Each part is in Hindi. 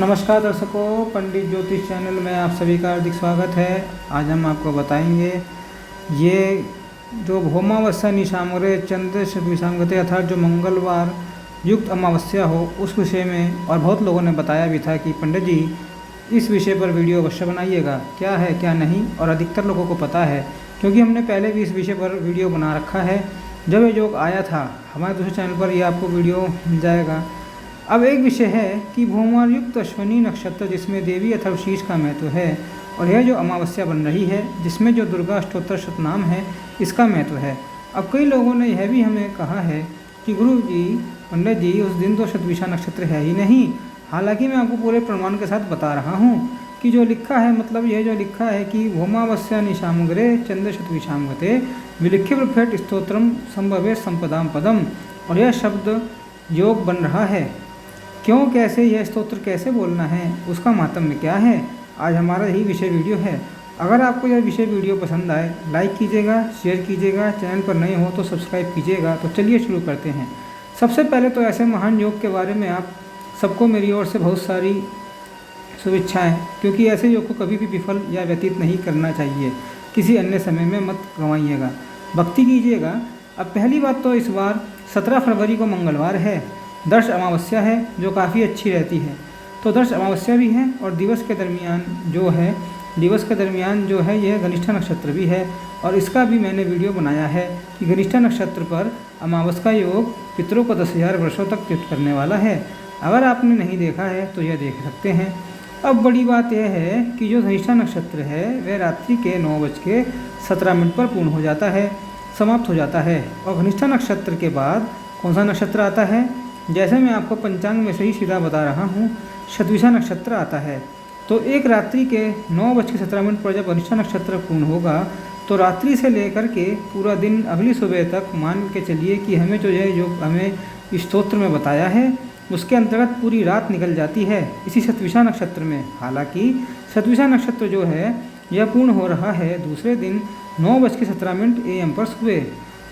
नमस्कार दर्शकों, पंडित ज्योतिष चैनल में आप सभी का हार्दिक स्वागत है। आज हम आपको बताएंगे ये जो भौमावस्या निशामग्रे चंद्र शतविषामगते अर्थात जो मंगलवार युक्त अमावस्या हो उस विषय में। और बहुत लोगों ने बताया भी था कि पंडित जी इस विषय पर वीडियो अवश्य बनाइएगा, क्या है क्या नहीं। और अधिकतर लोगों को पता है क्योंकि हमने पहले भी इस विषय पर वीडियो बना रखा है। जब ये योग आया था हमारे दूसरे चैनल पर, ये आपको वीडियो मिल जाएगा। अब एक विषय है कि भौमार युक्त अश्विनी नक्षत्र जिसमें देवी अथर्वशीष का महत्व है, और यह जो अमावस्या बन रही है जिसमें जो दुर्गा अष्टोत्तर शतनाम है इसका महत्व है। अब कई लोगों ने यह भी हमें कहा है कि गुरु जी, पंडित जी, उस दिन तो शतभिषा नक्षत्र है ही नहीं। हालांकि मैं आपको पूरे प्रमाण के साथ बता रहा हूँ कि जो लिखा है, मतलब यह जो लिखा है कि भौमावस्या निशामग्रे चंद्र शतविषामगते विलिख्य प्रफेट स्तोत्रम संभवे संपदाम पदम, और यह शब्द योग बन रहा है। क्यों, कैसे, यह स्तोत्र कैसे बोलना है, उसका महात्म्य क्या है, आज हमारा यही विषय वीडियो है। अगर आपको यह विषय वीडियो पसंद आए लाइक कीजिएगा, शेयर कीजिएगा, चैनल पर नए हो तो सब्सक्राइब कीजिएगा। तो चलिए शुरू करते हैं। सबसे पहले तो ऐसे महान योग के बारे में आप सबको मेरी ओर से बहुत सारी शुभेच्छाएँ, क्योंकि ऐसे योग को कभी भी विफल या व्यतीत नहीं करना चाहिए। किसी अन्य समय में मत गंवाइएगा, भक्ति कीजिएगा। अब पहली बात तो इस बार 17 फरवरी को मंगलवार है, दर्श अमावस्या है जो काफ़ी अच्छी रहती है। तो दर्श अमावस्या भी है और दिवस के दरमियान जो है यह घनिष्ठा नक्षत्र भी है। और इसका भी मैंने वीडियो बनाया है कि घनिष्ठा नक्षत्र पर अमावस्या का योग पितरों को 10,000 वर्षों तक तृप्त करने वाला है। अगर आपने नहीं देखा है तो यह देख सकते हैं। अब बड़ी बात यह है कि जो धनिष्ठा नक्षत्र है वह रात्रि के 9:17 पर पूर्ण हो जाता है, समाप्त हो जाता है। और घनिष्ठा नक्षत्र के बाद कौन सा नक्षत्र आता है, जैसे मैं आपको पंचांग में से ही सीधा बता रहा हूँ, शतभिषा नक्षत्र आता है। तो एक रात्रि के 9:17 पर जब घनिष्ठा नक्षत्र पूर्ण होगा तो रात्रि से लेकर के पूरा दिन अगली सुबह तक मान के चलिए कि हमें जो है जो हमें स्तोत्र में बताया है उसके अंतर्गत पूरी रात निकल जाती है इसी शतभिषा नक्षत्र में। हालांकि शतभिषा नक्षत्र जो है यह पूर्ण हो रहा है दूसरे दिन 9:17 AM पर सुबह।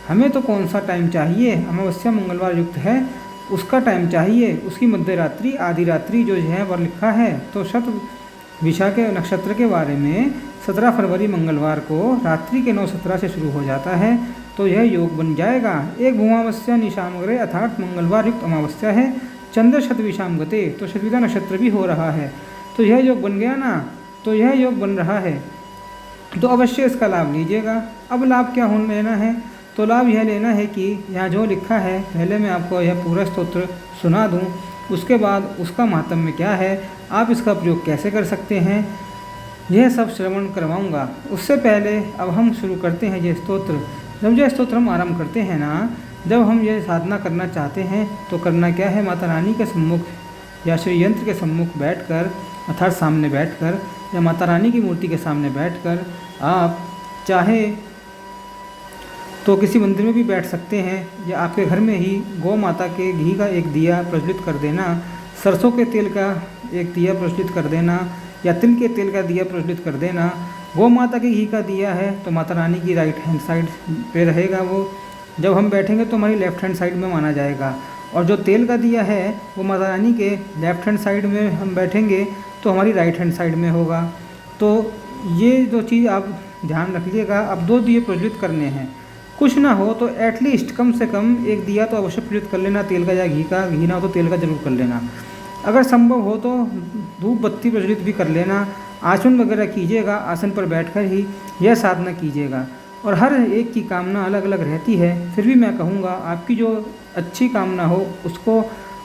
हमें तो कौन सा टाइम चाहिए, अमावस्या मंगलवार युक्त है उसका टाइम चाहिए, उसकी मध्य रात्रि आधी रात्रि जो है वह लिखा है। तो शतभिषा के नक्षत्र के बारे में 17 फरवरी मंगलवार को रात्रि के 9:17 से शुरू हो जाता है। तो यह योग बन जाएगा। एक भौमावस्या निशामग्रे अर्थात मंगलवार युक्त अमावस्या है, चंद्र शतविषामगते, तो शतभिषा नक्षत्र भी हो रहा है। तो यह योग बन गया ना, तो यह योग बन रहा है तो अवश्य इसका लाभ लीजिएगा। अब लाभ क्या होने लेना है, तो लाभ यह लेना है कि यहाँ जो लिखा है पहले मैं आपको यह पूरा स्तोत्र सुना दूँ, उसके बाद उसका महात्म्य क्या है, आप इसका प्रयोग कैसे कर सकते हैं, यह सब श्रवण करवाऊँगा। उससे पहले अब हम शुरू करते हैं ये स्तोत्र। जब यह स्तोत्र हम आरंभ करते हैं ना, जब हम ये साधना करना चाहते हैं तो करना क्या है, माता रानी के सम्मुख या श्री यंत्र के सम्मुख बैठकर अर्थात सामने बैठकर या माता रानी की मूर्ति के सामने बैठकर, आप चाहे तो किसी मंदिर में भी बैठ सकते हैं या आपके घर में ही गौ माता के घी का एक दिया प्रज्वलित कर देना, सरसों के तेल का एक दिया प्रज्वलित कर देना या तिल के तेल का दिया प्रज्वलित कर देना। गौ माता के घी का दिया है तो माता रानी की राइट हैंड साइड पे रहेगा वो, जब हम बैठेंगे तो हमारी लेफ्ट हैंड साइड में माना जाएगा। और जो तेल का दिया है वो माता रानी के लेफ्ट हैंड साइड में हम बैठेंगे तो हमारी राइट हैंड साइड में होगा। तो ये जो चीज़ आप ध्यान रखिएगा। अब 2 दिए प्रज्वलित करने हैं, कुछ ना हो तो एटलीस्ट कम से कम एक दिया तो अवश्य प्रज्वलित कर लेना, तेल का या घी का, घी ना हो तो तेल का जरूर कर लेना। अगर संभव हो तो धूप बत्ती प्रज्वलित भी कर लेना। आसन वगैरह कीजिएगा, आसन पर बैठकर ही यह साधना कीजिएगा। और हर एक की कामना अलग अलग रहती है, फिर भी मैं कहूँगा आपकी जो अच्छी कामना हो उसको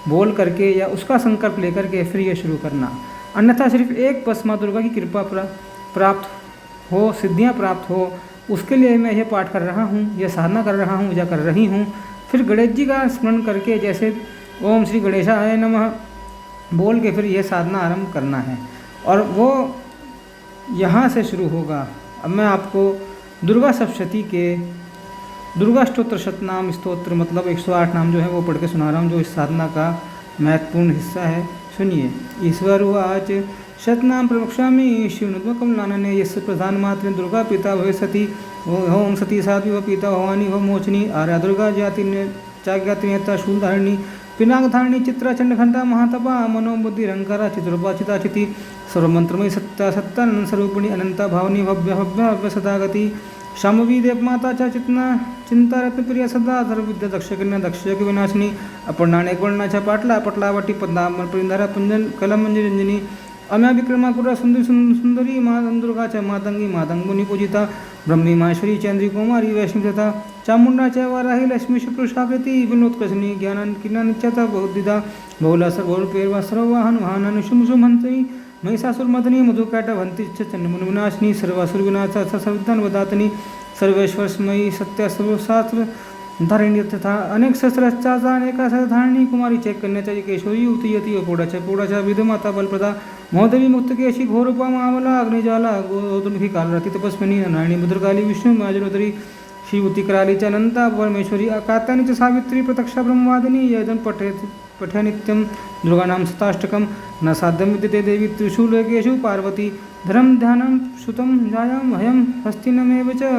बोल करके या उसका संकल्प लेकर के फिर ये शुरू करना। अन्यथा सिर्फ एक बस माँ दुर्गा की कृपा प्राप्त हो, सिद्धियाँ प्राप्त हो, उसके लिए मैं यह पाठ कर रहा हूँ, यह साधना कर रहा हूँ या कर रही हूँ। फिर गणेश जी का स्मरण करके जैसे ओम श्री गणेशाय नमः बोल के फिर यह साधना आरंभ करना है और वो यहाँ से शुरू होगा। अब मैं आपको दुर्गा सप्तशती के दुर्गा स्तोत्र शतनाम स्तोत्र मतलब 108 नाम जो है वो पढ़ के सुना रहा हूँ, जो इस साधना का महत्वपूर्ण हिस्सा है। सुनिए। ईश्वर उवाच शतनाम प्रवक्ष्यामि शिवनुद्मकमलानने यस्य प्रधानमात्रे दुर्गा पिता भविष्यति ओम सती साध्वी व पिता भवानी व मोचनी आर्या दुर्गा जाति चाज्ञाति नेता शूलधारिणी पिनाकधारिणी चित्रा चंडघंटा महातपा मनोबुद्धिरंकारा चित्रूपा चिताचिति सर्वमंत्रमयी सत्ता सत्तानंद स्वरूपिणी अनंता भावनी भव्य भव्य भव्य सदागति शाम्भवी देवमाता च चितना चिंता रत्न प्रिय सदा सर्वविद्या दक्षकिन्या दक्ष विनाशिनी अपर्णानेक वर्णा च पाटला पटलावटी पद्मावर परिंधारा पुंजन कलमंजरी रंजनी अम्या विक्रमाकुरा सुंदरी सुंदरी माँ दुर्गा च मातंगी मातंग मुनि पूजिता ब्रह्मी माहेश्वरी चंद्री कुमारी वैष्णवी तथा चामुंडा च वाराही लक्ष्मी शुक्रुषाकृति विनोत्कर्षणी ज्ञान किन्ना नित्यता बहुदिदा बहुला सर्वरूपेर्वा सर्ववाहन वाहन शुम शुमहंसई महिषासुरमदनी मधुकैटभंति चंडमुनिविनाशिनी सर्वासुरविनाश सर्वधन वदातनी सर्वेश्वरमयी सत्य सर्वशास्त्र धारिणी तथा अनेक शस्त्राचा अनेका धारिणी कुमारी चैकन्या केशोरी युवती यति पोड़ा विधमाता बलप्रदा महोदवी मुक्तकेशी घोरूपा मामला अग्निजाला गोतुमुखी कालरती तपस्विनी नारायणी भद्रकाली विष्णु माजुरोदरी शिवती कराली च अनंता परमेश्वरी कात्यायनी च सावित्री प्रत्यक्षा ब्रह्मवादिनी यदन पठे नित्यं दुर्गानां शताष्टकं न साध्यं विद्यते देवी त्रिशूलकेषु पार्वती धर्म ध्यानं श्रुतं जायां भयं हस्तिनमेव च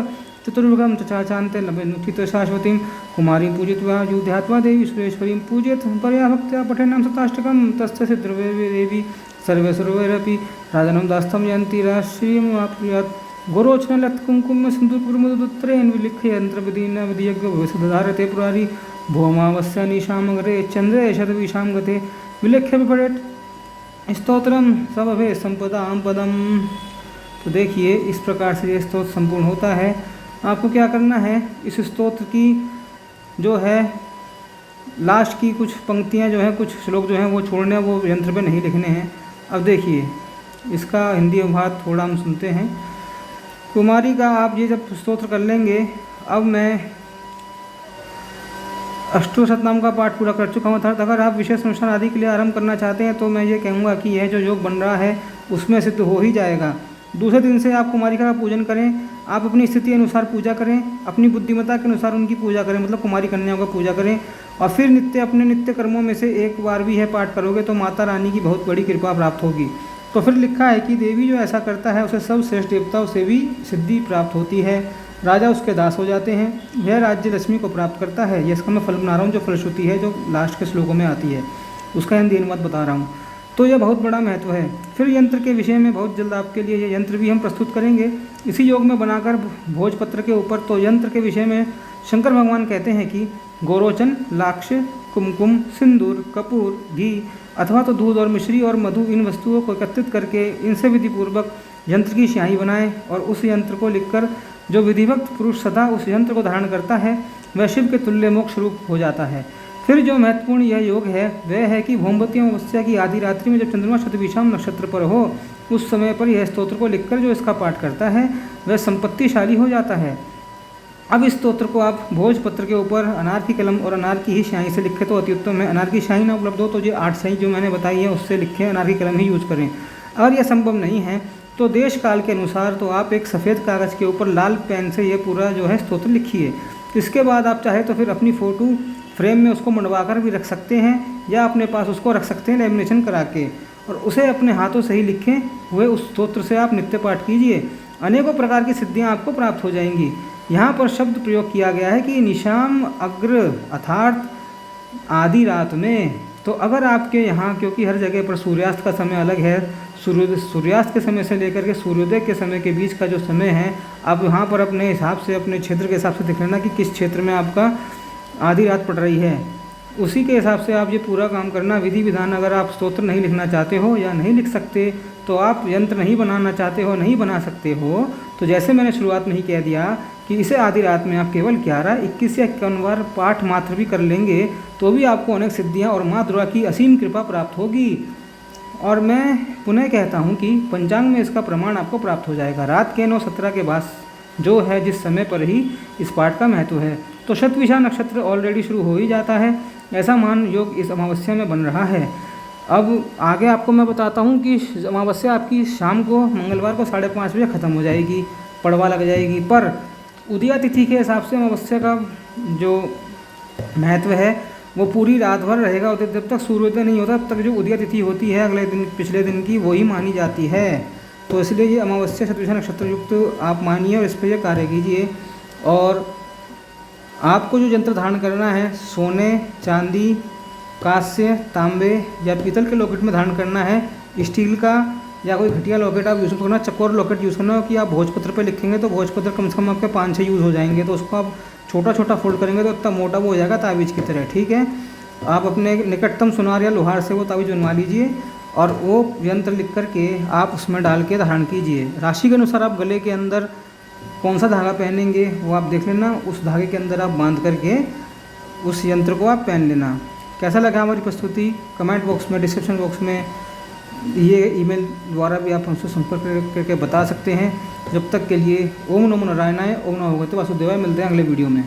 चतुर्भुगं चाचान्ते लभेनुचित शाश्वतीं कुमारीं पूजित्वा युध्यात्वा देवी सुरेश्वरीं पूजयेत् परया भक्त्या पठेनां शताष्टकं तस्य सिद्धिर्वे देवी सर्वे सर्वैरपि राजनं दास्तं यन्ति राष्ट्रीयमाप्नुयात् गोरोचनलत् कुङ्कुम सिन्दूरपुरमुदुत्तरेण विलिख्य यन्त्रविधिना विधियज्ञ भविष्यधारते पुरारी भौमावस्य निशामगरे चन्द्रे शतविशां गते विलिख्य विपठेत् स्तोत्रम सबभे संपदां पदम। तो देखिए इस प्रकार से ये स्तोत्र संपूर्ण होता है। आपको क्या करना है, इस स्तोत्र की जो है लास्ट की कुछ पंक्तियां जो हैं, कुछ श्लोक जो हैं वो छोड़ने, वो यंत्र पे नहीं लिखने हैं। अब देखिए इसका हिंदी अनुवाद थोड़ा हम सुनते हैं। कुमारी का आप ये जब स्तोत्र कर लेंगे, अब मैं अष्टो शतनाम का पाठ पूरा कर चुका हूँ। अगर आप विशेष अनुष्ठान आदि के लिए आरंभ करना चाहते हैं तो मैं ये कहूँगा कि यह जो योग बन रहा है उसमें सिद्ध हो ही जाएगा। दूसरे दिन से आप कुमारिका का पूजन करें, आप अपनी स्थिति अनुसार पूजा करें, अपनी बुद्धिमत्ता के अनुसार उनकी पूजा करें, मतलब कुमारी कन्याओं का पूजा करें। और फिर अपने नित्य कर्मों में से एक बार भी है पाठ करोगे तो माता रानी की बहुत बड़ी कृपा प्राप्त होगी। तो फिर लिखा है कि देवी जो ऐसा करता है उसे सब श्रेष्ठ देवताओं से भी सिद्धि प्राप्त होती है, राजा उसके दास हो जाते हैं, वह राज्य लक्ष्मी को प्राप्त करता है। ये इसका मैं फल बना रहा हूँ, जो फलश्रुति है जो लास्ट के श्लोकों में आती है उसका हिंदी अनुवाद बता रहा हूँ। तो यह बहुत बड़ा महत्व है। फिर यंत्र के विषय में बहुत जल्द आपके लिए ये यंत्र भी हम प्रस्तुत करेंगे इसी योग में बनाकर भोजपत्र के ऊपर। तो यंत्र के विषय में शंकर भगवान कहते हैं कि गोरोचन, लाक्ष, कुमकुम, सिंदूर, कपूर, घी अथवा तो दूध और मिश्री और मधु, इन वस्तुओं को एकत्रित करके इनसे विधिपूर्वक यंत्र की स्याही बनाएं और उस यंत्र को लिखकर जो विधिवक्त पुरुष सदा उस यंत्र को धारण करता है वह शिव के तुल्य मोक्ष रूप हो जाता है। फिर जो महत्वपूर्ण यह योग है वह है कि भोमवती अमावस्या की आधी रात्रि में जब चंद्रमा शतभिषाम नक्षत्र पर हो उस समय पर यह स्तोत्र को लिखकर जो इसका पाठ करता है वह संपत्तिशाली हो जाता है। अब इस स्तोत्र को आप भोजपत्र के ऊपर अनार की कलम और अनार की ही स्याही से लिखें तो अति उत्तम है। अनार की स्याही ना उपलब्ध हो तो ये 8 स्याही जो मैंने बताई है उससे लिखें, अनार की कलम ही यूज करें। अगर यह संभव नहीं है तो देश काल के अनुसार तो आप एक सफ़ेद कागज़ के ऊपर लाल पेन से ये पूरा जो है स्तोत्र लिखिए। इसके बाद आप चाहे तो फिर अपनी फ़ोटो फ्रेम में उसको मंडवा कर भी रख सकते हैं या अपने पास उसको रख सकते हैं लेमिनेशन करा के, और उसे अपने हाथों से ही लिखें हुए उस स्तोत्र से आप नित्य पाठ कीजिए। अनेकों प्रकार की सिद्धियां आपको प्राप्त हो जाएंगी। यहाँ पर शब्द प्रयोग किया गया है कि निशाम अग्र अर्थात आधी रात में। तो अगर आपके यहाँ, क्योंकि हर जगह पर सूर्यास्त का समय अलग है, सूर्यास्त के समय से लेकर के सूर्योदय के समय के बीच का जो समय है, आप यहाँ पर अपने हिसाब से अपने क्षेत्र के हिसाब से देख लेना कि किस क्षेत्र में आपका आधी रात पड़ रही है, उसी के हिसाब से आप ये पूरा काम करना। विधि विधान अगर आप स्तोत्र नहीं लिखना चाहते हो या नहीं लिख सकते, तो आप यंत्र नहीं बनाना चाहते हो, नहीं बना सकते हो, तो जैसे मैंने शुरुआत में ही कह दिया कि इसे आधी रात में आप केवल 11, 21 या 51 बार पाठ मात्र भी कर लेंगे तो भी आपको अनेक सिद्धियाँ और माँ दुर्गा की असीम कृपा प्राप्त होगी। और मैं पुनः कहता हूँ कि पंचांग में इसका प्रमाण आपको प्राप्त हो जाएगा। रात के 9:17 के बाद जो है जिस समय पर ही इस पाठ का महत्व है। तो शतभिषा नक्षत्र ऑलरेडी शुरू हो ही जाता है, ऐसा महान योग इस अमावस्या में बन रहा है। अब आगे आपको मैं बताता हूँ कि अमावस्या आपकी शाम को मंगलवार को 5:30 बजे ख़त्म हो जाएगी, पड़वा लग जाएगी। पर उदया तिथि के हिसाब से अमावस्या का जो महत्व है वो पूरी रात भर रहेगा। जब तक सूर्योदय नहीं होता तब तक जो उदया तिथि होती है अगले दिन पिछले दिन की, वही मानी जाती है। तो इसलिए ये अमावस्या शतभिषा नक्षत्र युक्त आप मानिए और इस पर यह कार्य कीजिए। और आपको जो यंत्र धारण करना है सोने, चांदी कांस्य, तांबे या पीतल के लॉकेट में धारण करना है, स्टील का या कोई घटिया लॉकेट आप यूज़ करना, चकोर लॉकेट यूज़ करना कि आप भोजपत्र पे लिखेंगे तो भोजपत्र कम से कम आपके 5-6 यूज़ हो जाएंगे, तो उसको आप छोटा छोटा फोल्ड करेंगे तो इतना मोटा वो हो जाएगा ताबीज़ की तरह। ठीक है, आप अपने निकटतम सुनार या लोहार से वो ताबीज़ बनवा लीजिए और वो यंत्र लिख करके आप उसमें डाल के धारण कीजिए। राशि के अनुसार आप गले के अंदर कौन सा धागा पहनेंगे वो आप देख लेना, उस धागे के अंदर आप बांध करके उस यंत्र को आप पहन लेना। कैसा लगा हमारी प्रस्तुति, कमेंट बॉक्स में, डिस्क्रिप्शन बॉक्स में ये ईमेल द्वारा भी आप हमसे संपर्क करके बता सकते हैं। जब तक के लिए ओम नमो नारायणाय, ओम नमो भगवते वासुदेवाय। मिलते हैं अगले वीडियो में।